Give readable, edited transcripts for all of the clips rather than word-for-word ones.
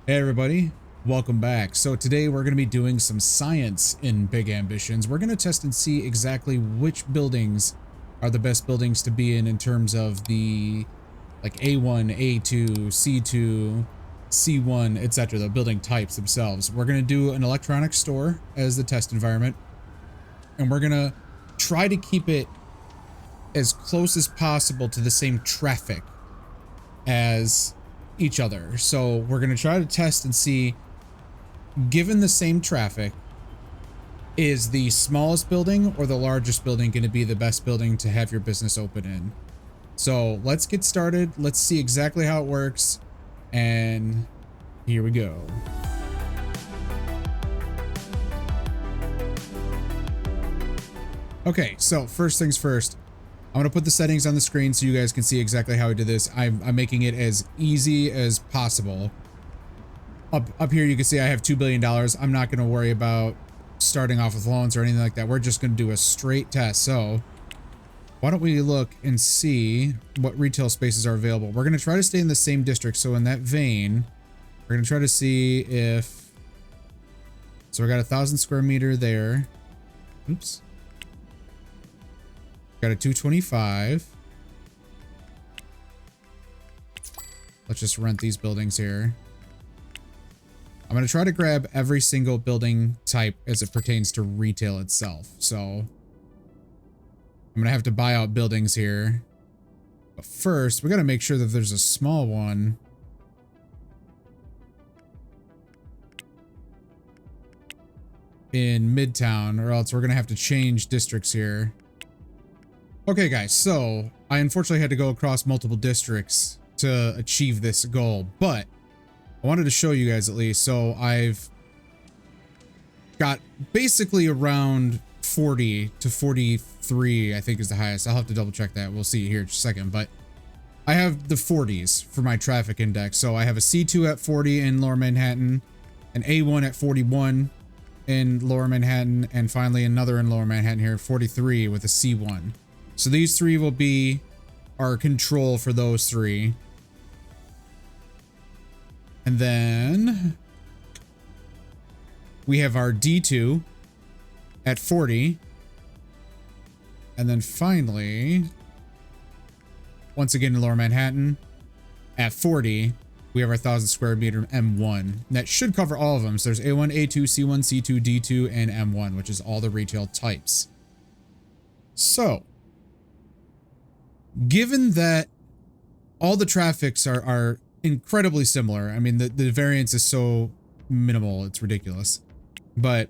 Hey everybody, welcome back. So today we're going to be doing some science in Big Ambitions. We're going to test and see exactly which buildings are the best buildings to be in terms of the like A1, A2, C2, C1, etc. The building types themselves. We're going to do an electronics store as the test environment, and we're going to try to keep it as close as possible to the same traffic as each other. So we're going to try to test and see, given the same traffic, is the smallest building or the largest building going to be the best building to have your business open in? So let's get started. Let's see exactly how it works. And here we go. Okay, so first things first. I'm going to put the settings on the screen so you guys can see exactly how I did this. I'm making it as easy as possible. Up here, you can see I have $2 billion. I'm not going to worry about starting off with loans or anything like that. We're just going to do a straight test. So why don't we look and see what retail spaces are available? We're going to try to stay in the same district. So in that vein, we're going to try to see if... So we got 1,000 square meter there. Oops. Got a 225. Let's just rent these buildings here. I'm going to try to grab every single building type as it pertains to retail itself. So I'm going to have to buy out buildings here. But first, we got to make sure that there's a small one in Midtown, or else we're going to have to change districts here. Okay, guys, so I unfortunately had to go across multiple districts to achieve this goal, but I wanted to show you guys at least. So I've got basically around 40 to 43, I think is the highest. I'll have to double check that. We'll see here in just a second, but I have the 40s for my traffic index. So I have a C2 at 40 in Lower Manhattan, an A1 at 41 in Lower Manhattan, and finally another in Lower Manhattan here, 43 with a C1. So these three will be our control for those three. And then we have our D2 at 40. And then finally, once again in Lower Manhattan at 40, we have our 1,000 square meter M1. And that should cover all of them. So there's A1, A2, C1, C2, D2, and M1, which is all the retail types. So given that all the traffics are incredibly similar, I mean, the variance is so minimal, it's ridiculous. But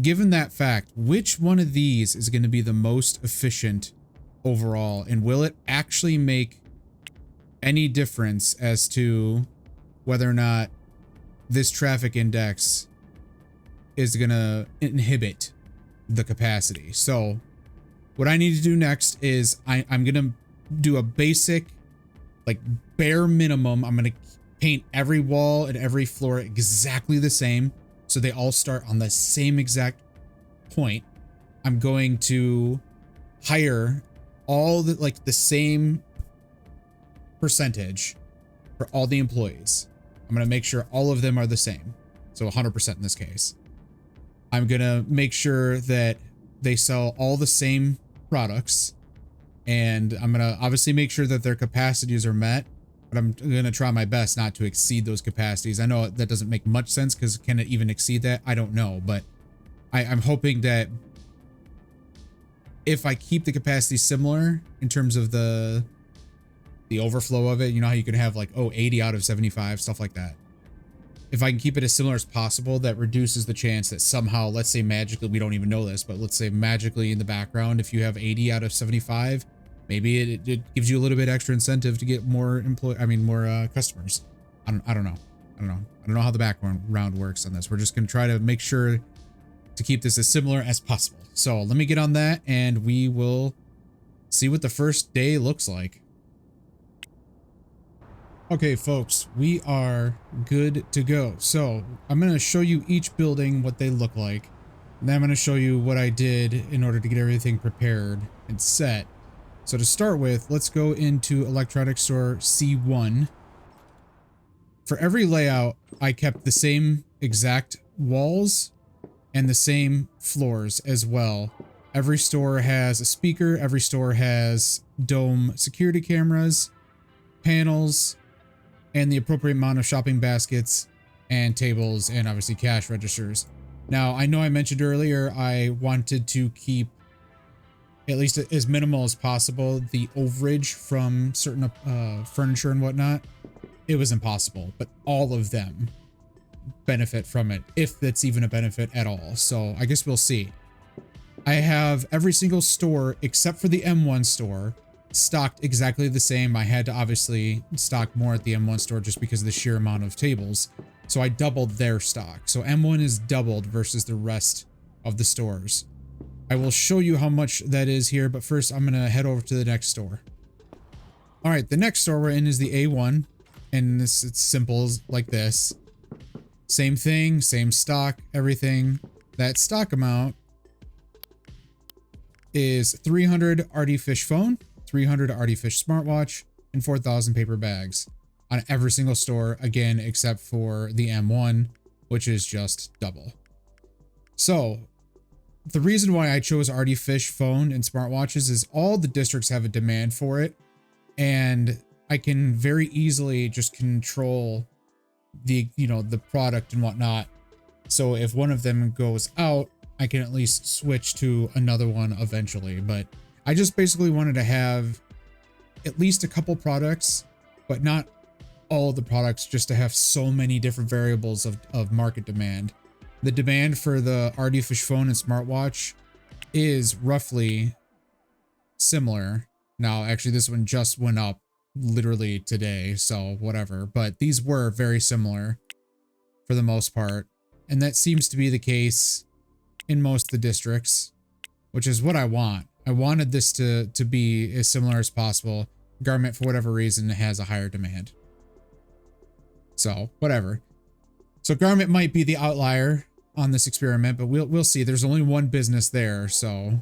given that fact, which one of these is going to be the most efficient overall? And will it actually make any difference as to whether or not this traffic index is going to inhibit the capacity? So what I need to do next is I'm going to do a basic, like bare minimum. I'm going to paint every wall and every floor exactly the same, so they all start on the same exact point. I'm going to hire all the, like the same percentage for all the employees. I'm going to make sure all of them are the same. So 100% in this case. I'm going to make sure that they sell all the same products, and I'm gonna obviously make sure that their capacities are met, but I'm gonna try my best not to exceed those capacities. I know that doesn't make much sense, because can it even exceed that? I don't know, but I'm hoping that if I keep the capacity similar in terms of the overflow of it, you know how you can have like, oh, 80 out of 75, stuff like that. If I can keep it as similar as possible, that reduces the chance that somehow, let's say magically, we don't even know this, but let's say magically in the background, if you have 80 out of 75, maybe it gives you a little bit extra incentive to get more customers. I don't know. I don't know how the background works on this. We're just going to try to make sure to keep this as similar as possible. So let me get on that, and we will see what the first day looks like. Okay, folks, we are good to go. So I'm going to show you each building, what they look like. And then I'm going to show you what I did in order to get everything prepared and set. So to start with, let's go into electronics store C1. For every layout, I kept the same exact walls and the same floors as well. Every store has a speaker. Every store has dome security cameras, panels, and the appropriate amount of shopping baskets and tables, and obviously cash registers. Now, I know I mentioned earlier I wanted to keep at least as minimal as possible the overage from certain furniture and whatnot. It was impossible, but all of them benefit from it, if that's even a benefit at all. So I guess we'll see. I have every single store except for the M1 store stocked exactly the same. I had to obviously stock more at the M1 store just because of the sheer amount of tables. So I doubled their stock. So M1 is doubled versus the rest of the stores. I will show you how much that is here, but first I'm going to head over to the next store. All right, the next store we're in is the A1, and it's simple like this. Same thing, same stock, everything. That stock amount is 300 Artie Fish phone, 300 Artie Fish smartwatch, and 4,000 paper bags on every single store, again, except for the M1, which is just double. So the reason why I chose Artie Fish phone and smartwatches is all the districts have a demand for it, and I can very easily just control the, the product and whatnot. So if one of them goes out, I can at least switch to another one eventually. But I just basically wanted to have at least a couple products, but not all the products, just to have so many different variables of market demand. The demand for the Artie Fish phone and smartwatch is roughly similar. Now, actually, this one just went up literally today, so whatever. But these were very similar for the most part. And that seems to be the case in most of the districts, which is what I want. I wanted this to be as similar as possible. Garment, for whatever reason, has a higher demand. So, whatever. So Garment might be the outlier on this experiment, but we'll see. There's only one business there, so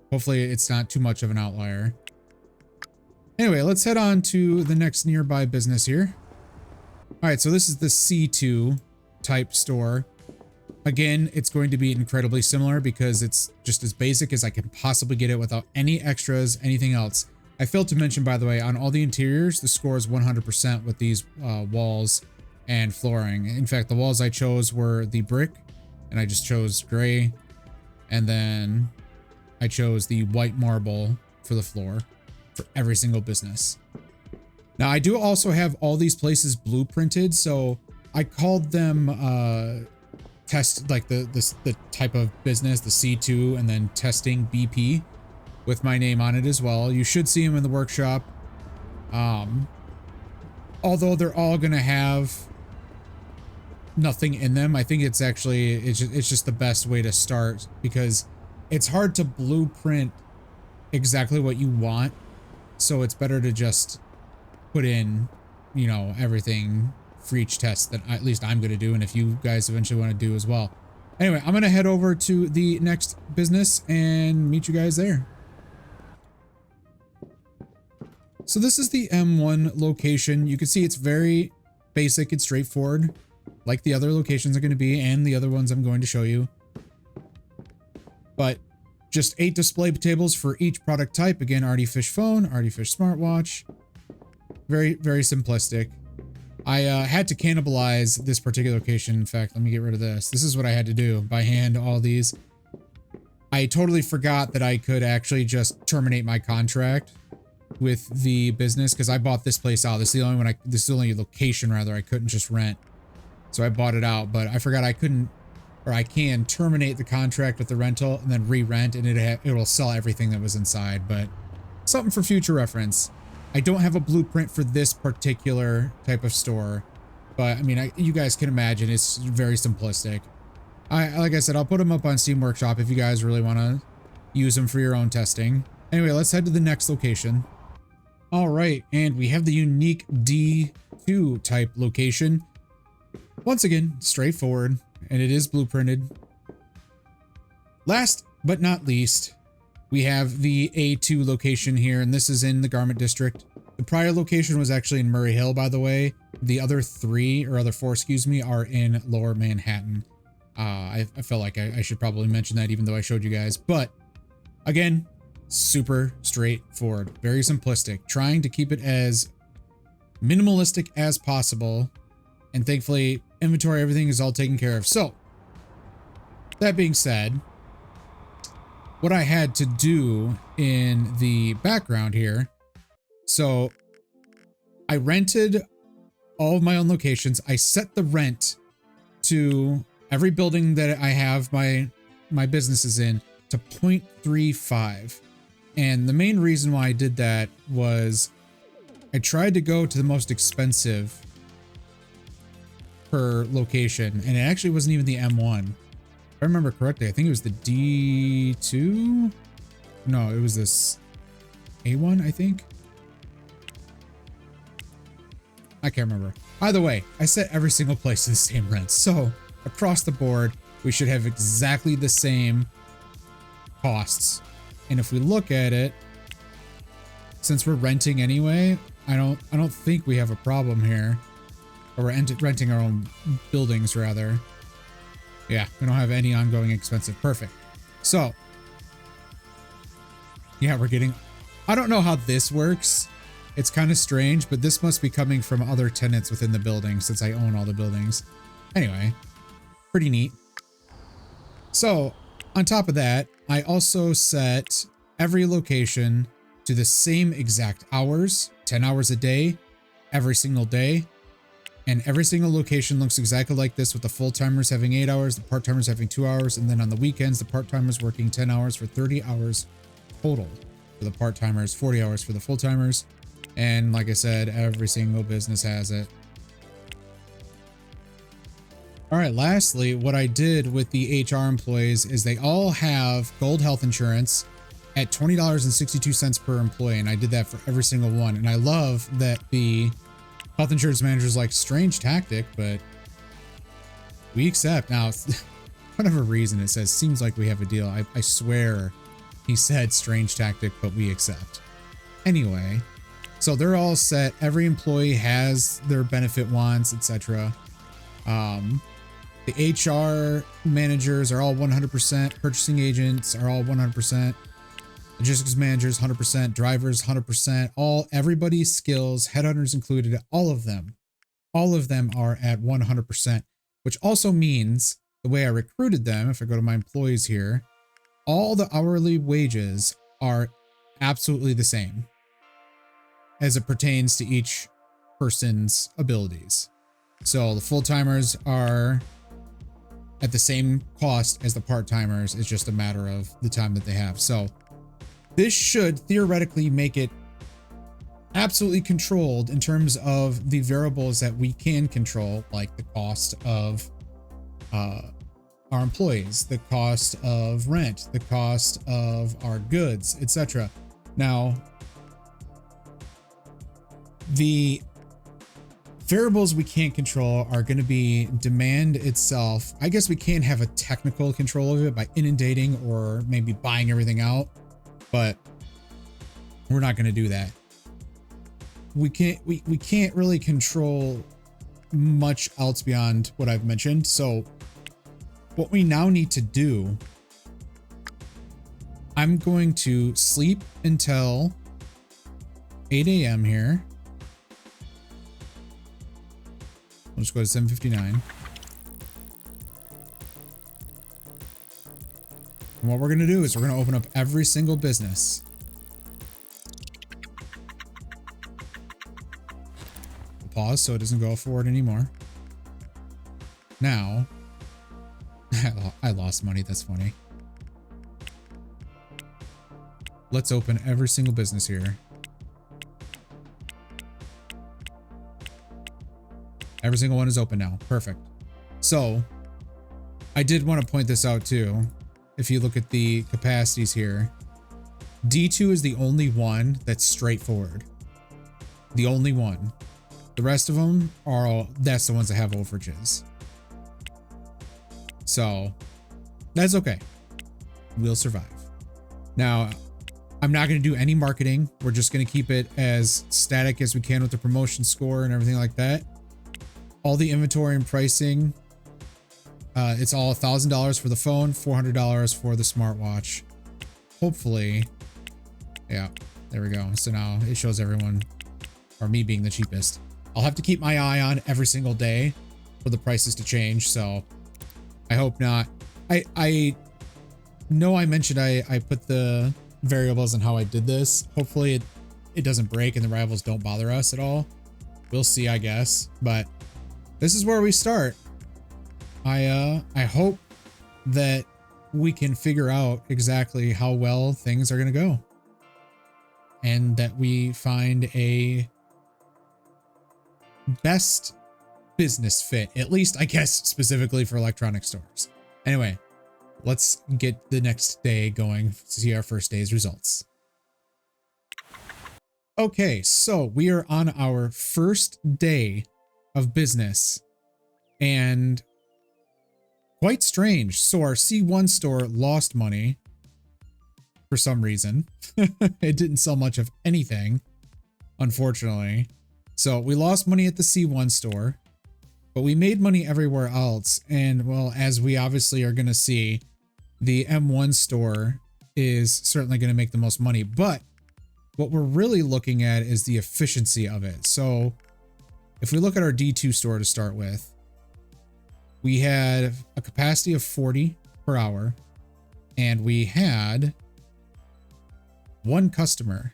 hopefully it's not too much of an outlier. Anyway, let's head on to the next nearby business here. All right, so this is the C2 type store. Again, it's going to be incredibly similar because it's just as basic as I can possibly get it without any extras, anything else. I failed to mention, by the way, on all the interiors, the score is 100% with these walls and flooring. In fact, the walls I chose were the brick, and I just chose gray. And then I chose the white marble for the floor for every single business. Now, I do also have all these places blueprinted, so I called them test, like the type of business, the C2, and then testing BP with my name on it as well. You should see them in the workshop. Although they're all gonna have nothing in them, I think it's just the best way to start, because it's hard to blueprint exactly what you want. So it's better to just put in, everything for each test that at least I'm going to do, and if you guys eventually want to do as well. Anyway, I'm going to head over to the next business and meet you guys there. So this is the M1 location. You can see it's very basic and straightforward, like the other locations are going to be, and the other ones I'm going to show you. But just 8 display tables for each product type. Again, Artie Fish phone, Artie Fish smartwatch. Very, very simplistic. I had to cannibalize this particular location. In fact, let me get rid of this. This is what I had to do by hand, all these. I totally forgot that I could actually just terminate my contract with the business, because I bought this place out. This is the only one this is the only location rather I couldn't just rent. So I bought it out, but I forgot I couldn't, or I can terminate the contract with the rental and then re-rent, and it will sell everything that was inside. But something for future reference. I don't have a blueprint for this particular type of store, but I mean, you guys can imagine it's very simplistic. Like I said, I'll put them up on Steam Workshop if you guys really want to use them for your own testing. Anyway, let's head to the next location. All right, and we have the unique D2 type location. Once again, straightforward, and it is blueprinted. Last but not least, we have the A2 location here, and this is in the Garment District. The prior location was actually in Murray Hill, by the way. The other three, or other four, excuse me, are in Lower Manhattan. I felt like I should probably mention that even though I showed you guys. But again, super straightforward, very simplistic, trying to keep it as minimalistic as possible. And thankfully, inventory, everything is all taken care of. So that being said, what I had to do in the background here, so I rented all of my own locations. I set the rent to every building that I have my businesses in to 0.35. And the main reason why I did that was I tried to go to the most expensive per location, and it actually wasn't even the M1. If I remember correctly, I think it was the D2. No, it was this A1, I think. I can't remember. Either way, I set every single place to the same rent. So across the board, we should have exactly the same costs. And if we look at it, since we're renting anyway, I don't think we have a problem here. Or we're renting our own buildings, rather. Yeah, we don't have any ongoing expensive. Perfect. So, yeah, we're getting... I don't know how this works. It's kind of strange, but this must be coming from other tenants within the building since I own all the buildings. Anyway, pretty neat. So, on top of that, I also set every location to the same exact hours, 10 hours a day, every single day. And every single location looks exactly like this, with the full-timers having 8 hours, the part-timers having 2 hours, and then on the weekends, the part-timers working 10 hours for 30 hours total for the part-timers, 40 hours for the full-timers. And like I said, every single business has it. All right, lastly, what I did with the HR employees is they all have gold health insurance at $20.62 per employee, and I did that for every single one. And I love that the health insurance manager's like, strange tactic, but we accept. Now, whatever reason it says, seems like we have a deal. I swear he said strange tactic, but we accept. Anyway, so they're all set. Every employee has their benefit wants, etc. The HR managers are all 100%. Purchasing agents are all 100%. Logistics managers, 100%, drivers, 100%, everybody's skills, headhunters included, all of them are at 100%, which also means the way I recruited them, if I go to my employees here, all the hourly wages are absolutely the same as it pertains to each person's abilities. So the full-timers are at the same cost as the part-timers. It's just a matter of the time that they have. So this should theoretically make it absolutely controlled in terms of the variables that we can control, like the cost of our employees, the cost of rent, the cost of our goods, etc. Now, the variables we can't control are going to be demand itself. I guess we can have a technical control of it by inundating or maybe buying everything out, but we're not going to do that. We can't really control much else beyond what I've mentioned. So what we now need to do, I'm going to sleep until 8 a.m. here. I'll just go to 7:59. And what we're going to do is we're going to open up every single business. Pause so it doesn't go forward anymore. Now, I lost money. That's funny. Let's open every single business here. Every single one is open now. Perfect. So I did want to point this out too. If you look at the capacities here, D2 is the only one that's straightforward. The only one. The rest of them are all, that's the ones that have overages. So that's okay. We'll survive. Now, I'm not going to do any marketing. We're just going to keep it as static as we can with the promotion score and everything like that. all the inventory and pricing, it's all $1,000 for the phone, $400 for the smartwatch. Hopefully, yeah, there we go. So now it shows everyone, or me being the cheapest. I'll have to keep my eye on every single day for the prices to change, so I hope not. I know I mentioned I put the variables on how I did this. Hopefully it doesn't break and the rivals don't bother us at all. We'll see, I guess, but this is where we start. I hope that we can figure out exactly how well things are going to go and that we find a best business fit, at least I guess specifically for electronic stores. Anyway, let's get the next day going to see our first day's results. Okay, so we are on our first day of business and quite strange. So our C1 store lost money for some reason. It didn't sell much of anything, unfortunately. So we lost money at the C1 store, but we made money everywhere else. And well, as we obviously are going to see, the M1 store is certainly going to make the most money, but what we're really looking at is the efficiency of it. So if we look at our D2 store to start with, we had a capacity of 40 per hour and we had one customer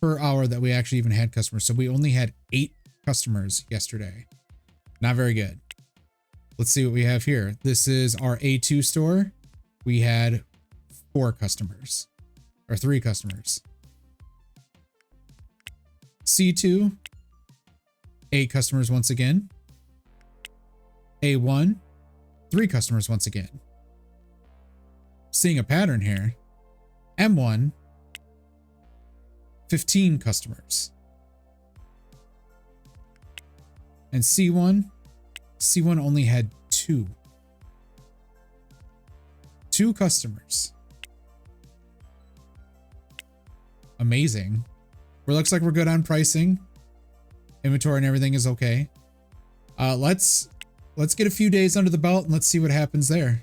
per hour that we actually even had customers. So we only had 8 customers yesterday. Not very good. Let's see what we have here. This is our A2 store. We had 4 customers or 3 customers. C2, 8 customers once again. A1, 3 customers once again. Seeing a pattern here. M1, 15 customers. And C1 only had 2. 2 customers. Amazing. Well, looks like we're good on pricing. Inventory and everything is okay. Let's get a few days under the belt and let's see what happens there.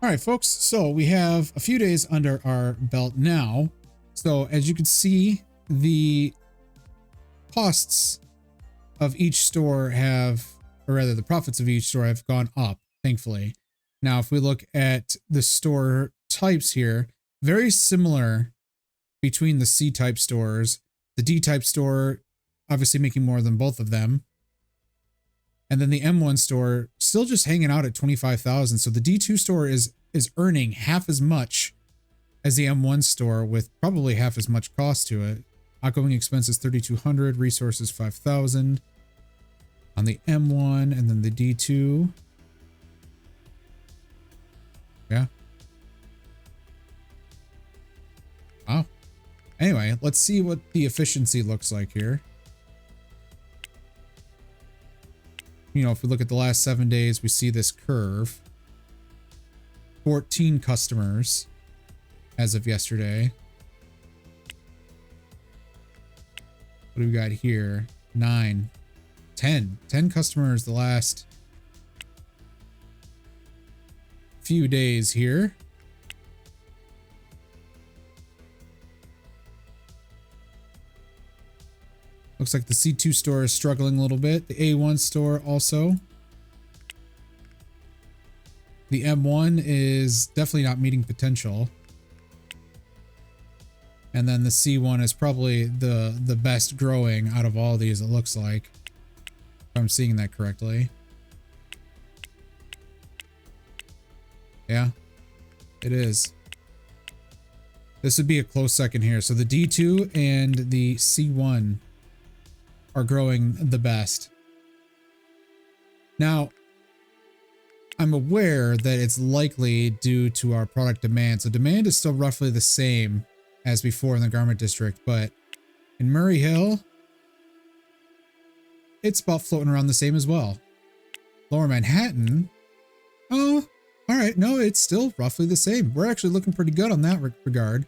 All right, folks. So we have a few days under our belt now. So as you can see, the costs of each store have, or rather the profits of each store have gone up, thankfully. Now, if we look at the store types here, very similar between the C-type stores, the D-type store obviously making more than both of them. And then the M1 store still just hanging out at 25,000. So the D2 store is earning half as much as the M1 store with probably half as much cost to it. Outgoing expenses 3,200, resources 5,000 on the M1, and then the D2. Yeah. Wow. Anyway, let's see what the efficiency looks like here. You know, if we look at the last 7 days, we see this curve. 14 customers as of yesterday. What do we got here? 9, 10 customers the last few days here. Looks like the C2 store is struggling a little bit. The A1 store also. The M1 is definitely not meeting potential. And then the C1 is probably the best growing out of all these, it looks like. If I'm seeing that correctly. Yeah, it is. This would be a close second here. So the D2 and the C1 are growing the best. Now, I'm aware that it's likely due to our product demand. So demand is still roughly the same as before in the garment district, but in Murray Hill, it's about floating around the same as well. Lower Manhattan, oh, all right, no, it's still roughly the same. We're actually looking pretty good on that regard.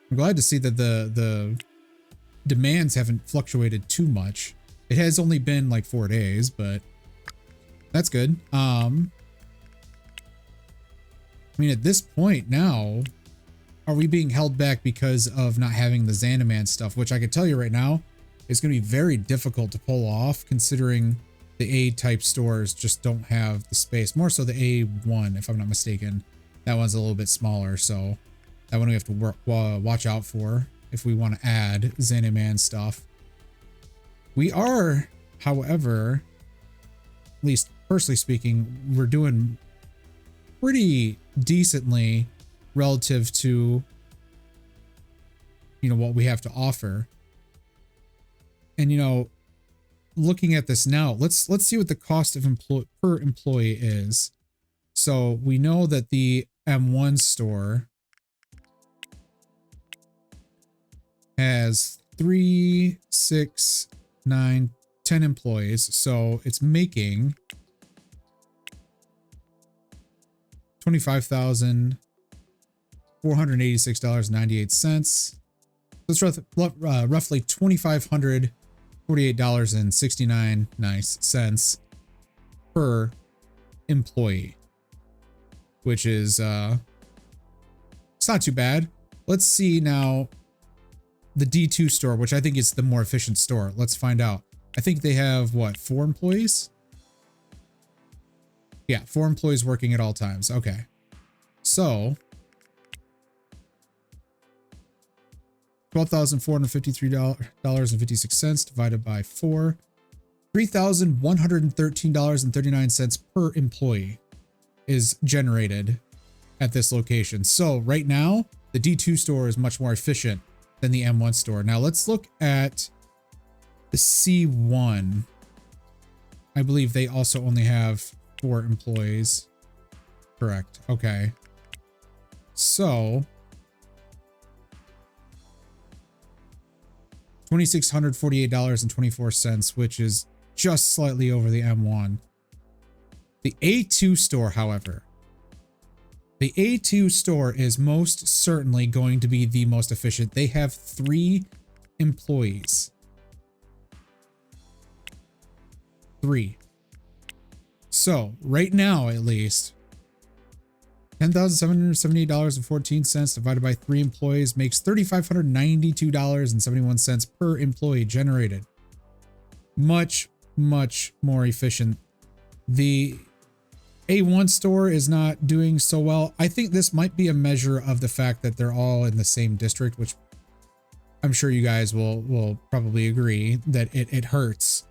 I'm glad to see that the demands haven't fluctuated too much. It has only been like 4 days, but that's good. I mean, at this point now, are we being held back because of not having the Xanaman stuff, which I can tell you right now is going to be very difficult to pull off, considering the A-type stores just don't have the space. More so the A1, if I'm not mistaken. That one's a little bit smaller, so that one we have to watch out for if we want to add Xanaman stuff. We are, however, at least personally speaking, we're doing pretty decently relative to, you know, what we have to offer. And, you know, looking at this now, let's see what the cost of per employee is. So we know that the M1 store has 3, 6, 9, 10 employees. So it's making $25,486.98. That's roughly $2,548.69 per employee, which is it's not too bad. Let's see now the D2 store, which I think is the more efficient store. Let's find out. I think they have what, 4 employees? Yeah, 4 employees working at all times. Okay. So $12,453.56 divided by 4, $3,113.39 per employee is generated at this location. So right now, the D2 store is much more efficient than the M1 store. Now let's look at the C1. I believe they also only have 4 employees. Correct. Okay. So $2,648.24, which is just slightly over the M1. The A2 store, however, the A2 store is most certainly going to be the most efficient. They have 3 employees. 3. So right now, at least, $10,778.14 divided by 3 employees makes $3,592.71 per employee generated. Much, much more efficient. The A1 store is not doing so well. I think this might be a measure of the fact that they're all in the same district, which I'm sure you guys will probably agree that it hurts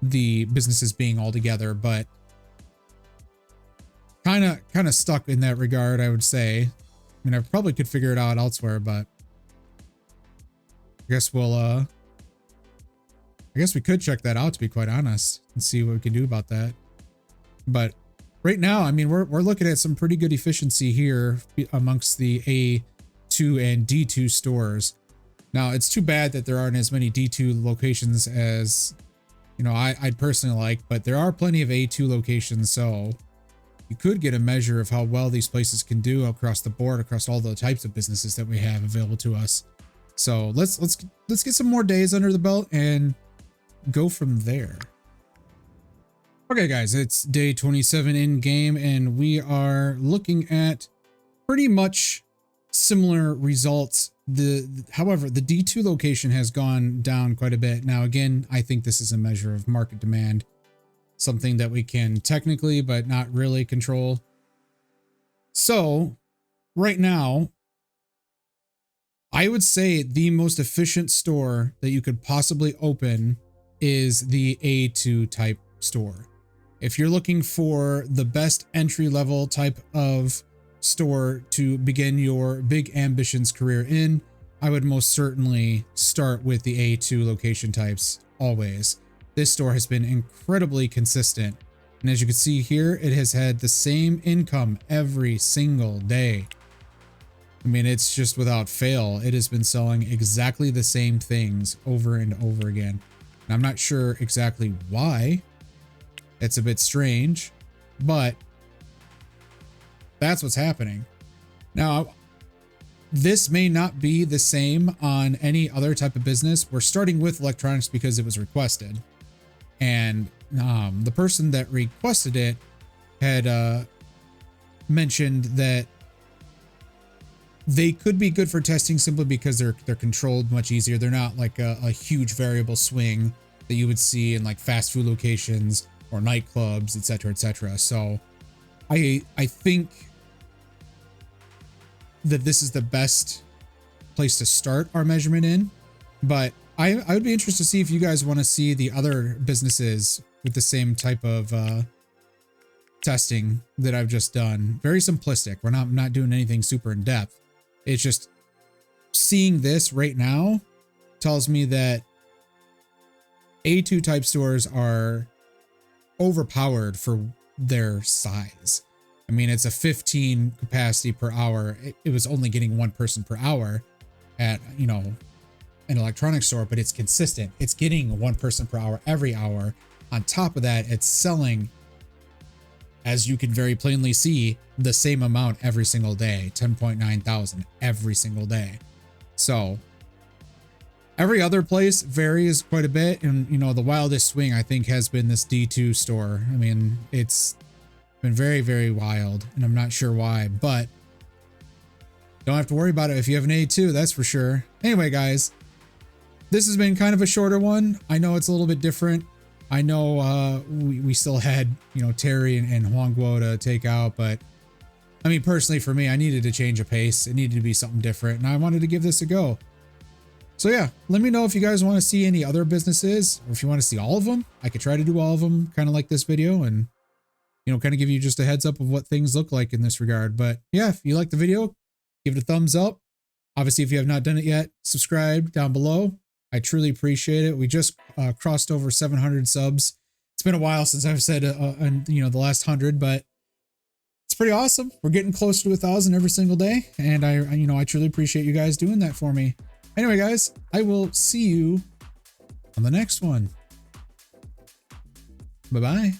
the businesses being all together, but kind of stuck in that regard, I would say. I mean, I probably could figure it out elsewhere, but I guess I guess we could check that out, to be quite honest, and see what we can do about that. But right now, I mean, we're looking at some pretty good efficiency here amongst the A2 and D2 stores. Now, it's too bad that there aren't as many D2 locations as, you know, I'd personally like, but there are plenty of A2 locations, so you could get a measure of how well these places can do across the board, across all the types of businesses that we have available to us. So let's get some more days under the belt and go from there. Okay, guys, it's day 27 in game, and we are looking at pretty much similar results. However, the D2 location has gone down quite a bit. Now, again, I think this is a measure of market demand, something that we can technically, but not really control. So right now, I would say the most efficient store that you could possibly open is the A2 type store. If you're looking for the best entry level type of store to begin your big ambitions career in, I would most certainly start with the A2 location types always. This store has been incredibly consistent, and as you can see here, it has had the same income every single day. I mean, it's just without fail. It has been selling exactly the same things over and over again. And I'm not sure exactly why. It's a bit strange, but that's what's happening. Now, this may not be the same on any other type of business. We're starting with electronics because it was requested. And the person that requested it had mentioned that they could be good for testing simply because they're controlled much easier. They're not like a huge variable swing that you would see in like fast food locations or nightclubs, etc., etc. So I think that this is the best place to start our measurement in, but I would be interested to see if you guys want to see the other businesses with the same type of testing that I've just done. Very simplistic. We're not doing anything super in depth. It's just seeing this right now tells me that A2 type stores are overpowered for their size. I mean, it's a 15 capacity per hour. It was only getting one person per hour at, you know, an electronics store, but it's consistent. It's getting one person per hour every hour. On top of that, it's selling, as you can very plainly see, the same amount every single day, 10.9 thousand every single day. So every other place varies quite a bit. And, you know, the wildest swing I think has been this D2 store. I mean, it's been very, very wild, and I'm not sure why, but don't have to worry about it if you have an A2, that's for sure. Anyway, guys, this has been kind of a shorter one. I know it's a little bit different. I know we still had, you know, Terry and Huangguo to take out, but I mean, personally for me, I needed to change a pace. It needed to be something different, and I wanted to give this a go. So yeah, let me know if you guys want to see any other businesses, or if you want to see all of them. I could try to do all of them, kind of like this video, and, you know, kind of give you just a heads up of what things look like in this regard. But yeah, if you like the video, give it a thumbs up. Obviously, if you have not done it yet, subscribe down below. I truly appreciate it. We just crossed over 700 subs. It's been a while since I've said, you know, the last 100, but it's pretty awesome. We're getting closer to 1,000 every single day. And I truly appreciate you guys doing that for me. Anyway, guys, I will see you on the next one. Bye-bye.